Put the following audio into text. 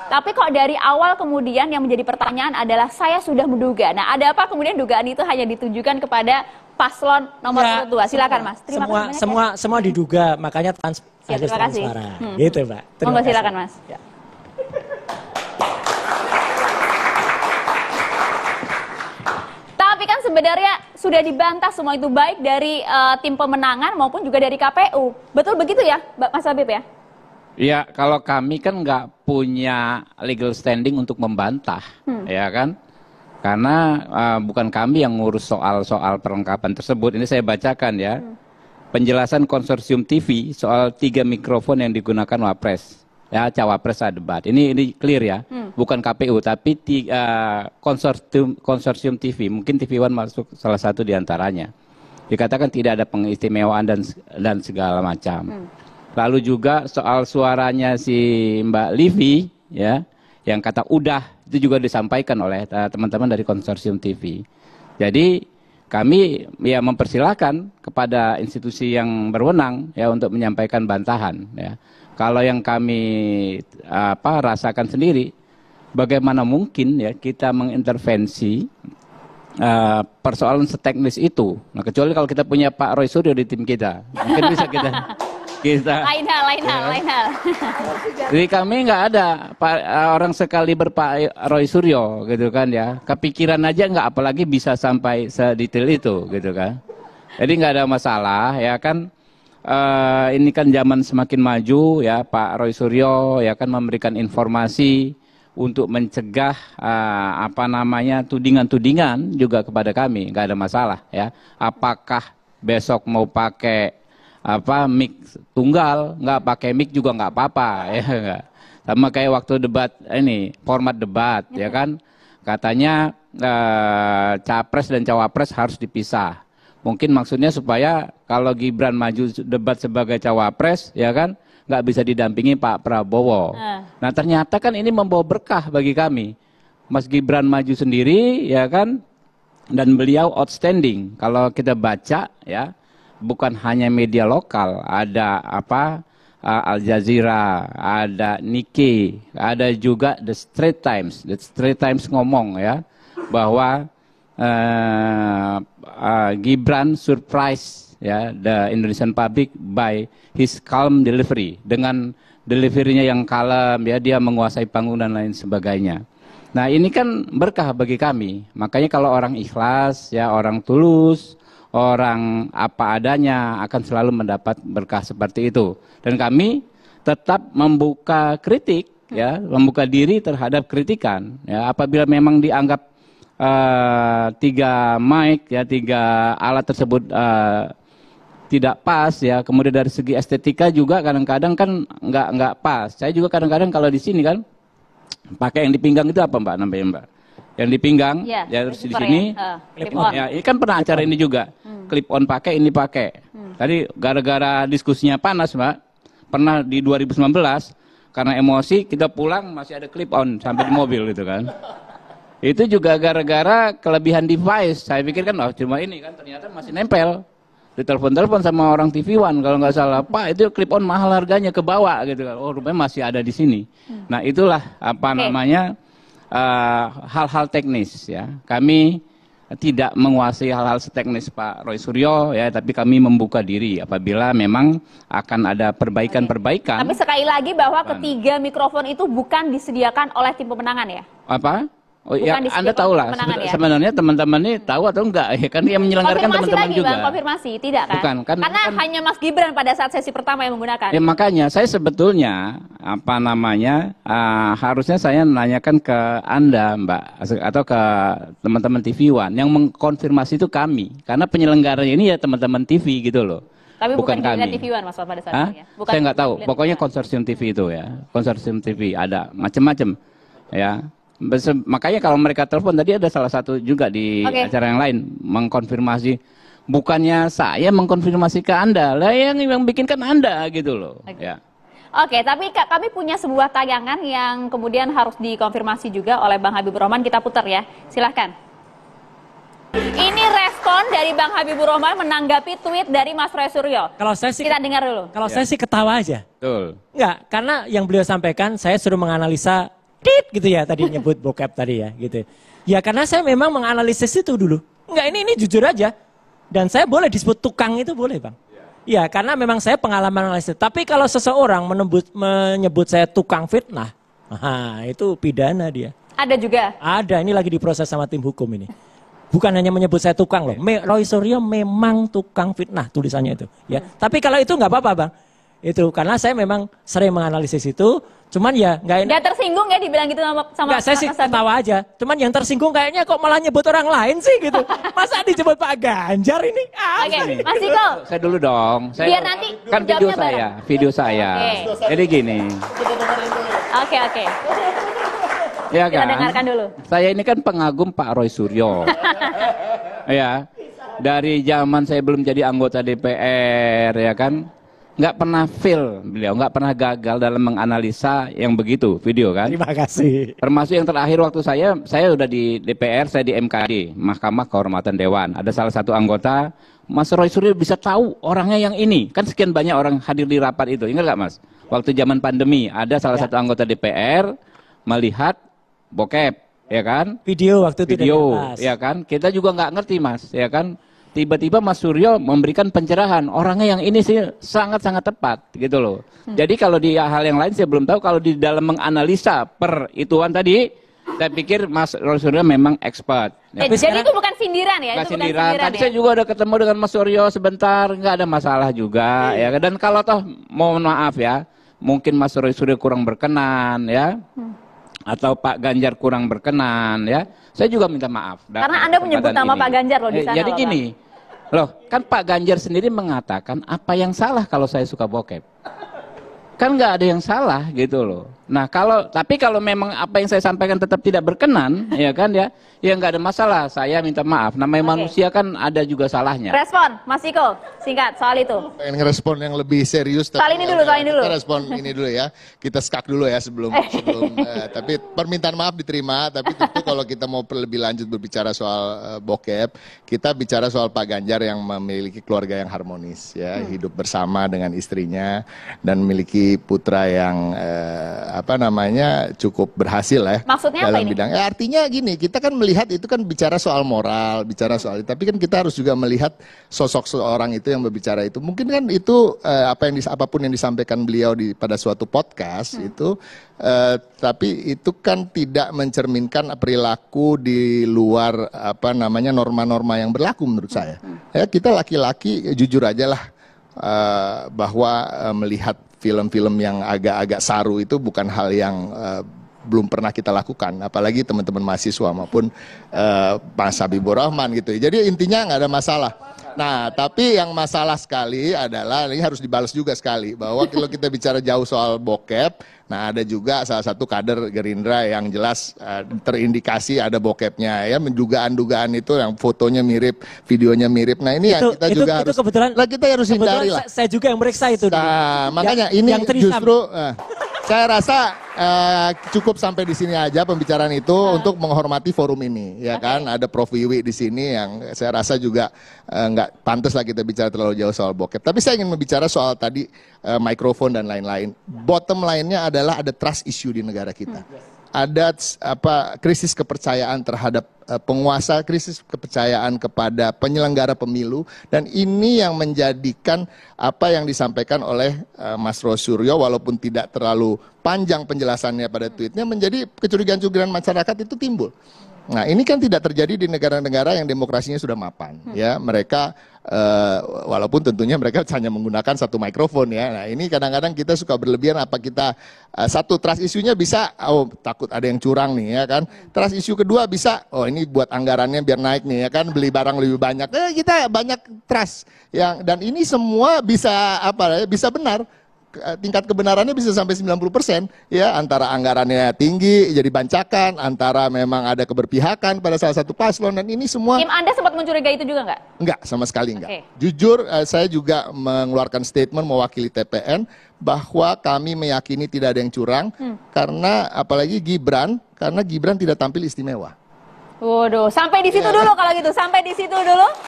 Tapi kok dari awal kemudian yang menjadi pertanyaan adalah saya sudah menduga. Nah, ada apa kemudian dugaan itu hanya ditujukan kepada paslon nomor urut 2? Silakan Mas. Terima kasih banyak, semua diduga, makanya harus transparan. Gitu, Mbak. Monggo silakan Mas. Ya. Tapi kan sebenarnya sudah dibantah semua itu baik dari tim pemenangan maupun juga dari KPU. Betul begitu ya, Mas Habib ya? Ya, kalau kami kan nggak punya legal standing untuk membantah, ya kan? Karena bukan kami yang ngurus soal-soal perlengkapan tersebut. Ini saya bacakan ya. Penjelasan konsorsium TV soal 3 mikrofon yang digunakan Wapres. Ya, Cawapres saat debat. Ini clear ya. Bukan KPU, tapi konsorsium TV. Mungkin TV One masuk salah satu di antaranya. Dikatakan tidak ada pengistimewaan dan segala macam. Lalu juga soal suaranya si Mbak Livi, ya, yang kata udah, itu juga disampaikan oleh teman-teman dari konsorsium TV. Jadi kami ya mempersilahkan kepada institusi yang berwenang ya untuk menyampaikan bantahan. Ya. Kalau yang kami rasakan sendiri, bagaimana mungkin ya kita mengintervensi persoalan seteknis itu. Nah, kecuali kalau kita punya Pak Roy Suryo di tim kita, mungkin bisa kita lain hal. Jadi kami nggak ada orang sekaliber Pak Roy Suryo gitu kan ya. Kepikiran aja nggak, apalagi bisa sampai sedetail itu gitu kan. Jadi nggak ada masalah ya kan. Ini kan zaman semakin maju ya, Pak Roy Suryo ya kan memberikan informasi untuk mencegah tudingan-tudingan juga kepada kami, nggak ada masalah ya. Apakah besok mau pakai mic tunggal, nggak pakai mic juga nggak apa-apa ya enggak. Sama kayak waktu debat ini, format debat ya kan, katanya capres dan cawapres harus dipisah. Mungkin maksudnya supaya kalau Gibran maju debat sebagai cawapres ya kan, nggak bisa didampingi Pak Prabowo. Nah ternyata kan ini membawa berkah bagi kami. Mas Gibran maju sendiri ya kan, dan beliau outstanding. Kalau kita baca ya, bukan hanya media lokal, ada Al Jazeera, ada Nikkei, ada juga The Straits Times. The Straits Times ngomong ya bahwa Gibran surprise ya the Indonesian public by his calm delivery. Dengan deliverynya yang kalem ya, dia menguasai panggung dan lain sebagainya. Nah ini kan berkah bagi kami. Makanya kalau orang ikhlas ya, orang tulus, orang apa adanya akan selalu mendapat berkah seperti itu. Dan kami tetap membuka kritik ya, membuka diri terhadap kritikan ya. Apabila memang dianggap 3 mic ya, 3 alat tersebut tidak pas ya, kemudian dari segi estetika juga kadang-kadang kan nggak pas. Saya juga kadang-kadang kalau di sini kan pakai yang di pinggang itu apa Mbak namanya Mbak? Yang di pinggang ya terus di sini clip on. Ya, ini kan pernah acara ini juga. Clip on pakai, ini pakai. Tadi gara-gara diskusinya panas Mbak. Pernah di 2019 karena emosi kita pulang masih ada clip on sampai di mobil gitu kan. Itu juga gara-gara kelebihan device. Saya pikir kan cuma ini kan, ternyata masih nempel. Ditelepon-telepon sama orang TV One kalau nggak salah, Pak itu clip on mahal harganya, ke bawah gitu kan. Oh rupanya masih ada di sini. Nah itulah namanya hal-hal teknis ya. Kami tidak menguasai hal-hal seteknis Pak Roy Suryo ya, tapi kami membuka diri apabila memang akan ada perbaikan-perbaikan. Tapi sekali lagi bahwa ketiga mikrofon itu bukan disediakan oleh tim pemenangan ya? Apa? Oh ya, Anda tahu lah. Sebenarnya teman-teman ini tahu atau enggak? Ya kan yang menyelenggarakan teman-teman juga. Bang, konfirmasi, tidak kan? Bukan, karena hanya Mas Gibran pada saat sesi pertama yang menggunakan. Ya makanya saya sebetulnya harusnya saya menanyakan ke Anda, Mbak, atau ke teman-teman TV One yang mengkonfirmasi itu kami. Karena penyelenggaranya ini ya teman-teman TV gitu loh. Tapi bukan kami. TV One Mas pada saat ini ya? Bukan, saya nggak tahu. Pokoknya konsorsium TV itu ya. Konsorsium TV ada macam-macam ya. Makanya kalau mereka telepon tadi ada salah satu juga di acara yang lain mengkonfirmasi, bukannya saya mengkonfirmasi ke Anda lah, yang bikin kan Anda gitu loh. Ya. Oke, tapi kami punya sebuah tayangan yang kemudian harus dikonfirmasi juga oleh Bang Habibur Rahman, kita putar ya, silahkan. Ini respon dari Bang Habibur Rahman menanggapi tweet dari Mas Roy Suryo. Kalau saya sih kita dengar dulu. Kalau saya sih ketawa aja. Betul. Enggak, karena yang beliau sampaikan saya suruh menganalisa tit gitu ya tadi nyebut bokep tadi ya gitu. Ya karena saya memang menganalisis itu dulu. Enggak, ini jujur aja. Dan saya boleh disebut tukang itu boleh, Bang. Ya karena memang saya pengalaman analisis. Tapi kalau seseorang menyebut saya tukang fitnah, nah, itu pidana dia. Ada juga? Ada, ini lagi diproses sama tim hukum ini. Bukan hanya menyebut saya tukang loh. Roy Suryo memang tukang fitnah tulisannya itu. Ya, tapi kalau itu nggak apa-apa, Bang. Itu karena saya memang sering menganalisis itu. Cuman ya nggak tersinggung ya dibilang gitu sama nggak, saya sih ketawa aja. Cuman yang tersinggung kayaknya kok malah nyebut orang lain sih gitu. Masa disebut Pak Ganjar ini? Oke, Mas Iko. Saya dulu dong. Biar nanti kan video saya. Okay. Jadi gini. Oke. Ya Kita kan? dengarkan dulu. Saya ini kan pengagum Pak Roy Suryo. Ya. Dari zaman saya belum jadi anggota DPR ya kan. Nggak pernah fail beliau, nggak pernah gagal dalam menganalisa yang begitu video kan. Terima kasih. Termasuk yang terakhir waktu saya udah di DPR, saya di MKD, Mahkamah Kehormatan Dewan. Ada salah satu anggota, Mas Roy Suryo bisa tahu orangnya yang ini. Kan sekian banyak orang hadir di rapat itu, ingat nggak Mas? Waktu zaman pandemi, ada salah satu anggota DPR melihat bokep, ya kan? Video waktu itu. Video, ya kan? Kita juga nggak ngerti Mas, ya kan? Tiba-tiba Mas Suryo memberikan pencerahan, orangnya yang ini sih sangat-sangat tepat gitu loh. Jadi kalau di hal yang lain saya belum tahu, kalau di dalam menganalisa per ituan tadi, saya pikir Mas Suryo memang expert. Jadi itu bukan sindiran ya? Bukan sindiran. Tadi saya juga udah ketemu dengan Mas Suryo sebentar, nggak ada masalah juga. Ya. Dan kalau toh mohon maaf ya, mungkin Mas Suryo kurang berkenan ya. Atau Pak Ganjar kurang berkenan ya, saya juga minta maaf. Karena Anda menyebut nama Pak Ganjar loh di sana. Jadi gini, loh kan Pak Ganjar sendiri mengatakan apa yang salah kalau saya suka bokep? Kan nggak ada yang salah gitu loh. Nah tapi kalau memang apa yang saya sampaikan tetap tidak berkenan, ya kan ya nggak ada masalah. Saya minta maaf. Namanya manusia kan ada juga salahnya. Respon, Mas Iko, singkat soal itu. Pengen ngerespon yang lebih serius. Soal ini dulu. Kita respon ini dulu ya. Kita skak dulu ya sebelum. Tapi permintaan maaf diterima. Tapi tentu kalau kita mau lebih lanjut berbicara soal bokep, kita bicara soal Pak Ganjar yang memiliki keluarga yang harmonis, ya, hidup bersama dengan istrinya dan memiliki putra yang cukup berhasil ya. Maksudnya dalam apa ini? bidang. Artinya gini, kita kan melihat itu kan bicara soal moral, bicara soal itu. Tapi kan kita harus juga melihat sosok seorang itu yang berbicara itu. Mungkin kan itu apapun yang disampaikan beliau pada suatu podcast itu, tapi itu kan tidak mencerminkan perilaku di luar norma-norma yang berlaku menurut saya. Ya, kita laki-laki jujur aja lah bahwa melihat film-film yang agak-agak saru itu bukan hal yang belum pernah kita lakukan, apalagi teman-teman mahasiswa maupun Mas Habibur Rahman gitu. Jadi intinya nggak ada masalah. Nah, tapi yang masalah sekali adalah ini harus dibalas juga sekali bahwa kalau kita bicara jauh soal bokep, nah ada juga salah satu kader Gerindra yang jelas terindikasi ada bokepnya ya, mendugaan-dugaan itu yang fotonya mirip, videonya mirip. Nah, ini yang kita juga harus kebetulan kita harus hindari lah. Saya juga yang meriksa itu. Nah, makanya ini yang justru saya rasa cukup sampai di sini aja pembicaraan itu untuk menghormati forum ini, ya kan? Ada Prof Wiwi di sini yang saya rasa juga nggak pantas lah kita bicara terlalu jauh soal bokep. Tapi saya ingin membicara soal tadi mikrofon dan lain-lain. Bottom line-nya adalah ada trust issue di negara kita. Ada krisis kepercayaan terhadap penguasa, krisis kepercayaan kepada penyelenggara pemilu, dan ini yang menjadikan apa yang disampaikan oleh Mas Roy Suryo walaupun tidak terlalu panjang penjelasannya pada tweetnya menjadi kecurigaan-kecurigaan masyarakat itu timbul. Nah, ini kan tidak terjadi di negara-negara yang demokrasinya sudah mapan, ya. Mereka walaupun tentunya mereka hanya menggunakan satu mikrofon, ya. Nah, ini kadang-kadang kita suka berlebihan, apa kita satu trust isunya bisa, takut ada yang curang nih, ya kan. Trust isu kedua bisa, ini buat anggarannya biar naik nih, ya kan, beli barang lebih banyak. Kita banyak trust dan ini semua bisa bisa benar. Tingkat kebenarannya bisa sampai 90%, ya, antara anggarannya tinggi jadi bancakan, antara memang ada keberpihakan pada salah satu paslon, dan ini semua. Tim Anda sempat mencurigai itu juga nggak? Enggak, sama sekali enggak. Okay. Jujur, saya juga mengeluarkan statement mewakili TPN bahwa kami meyakini tidak ada yang curang, karena apalagi karena Gibran tidak tampil istimewa. Waduh, sampai di situ dulu kalau gitu, sampai di situ dulu.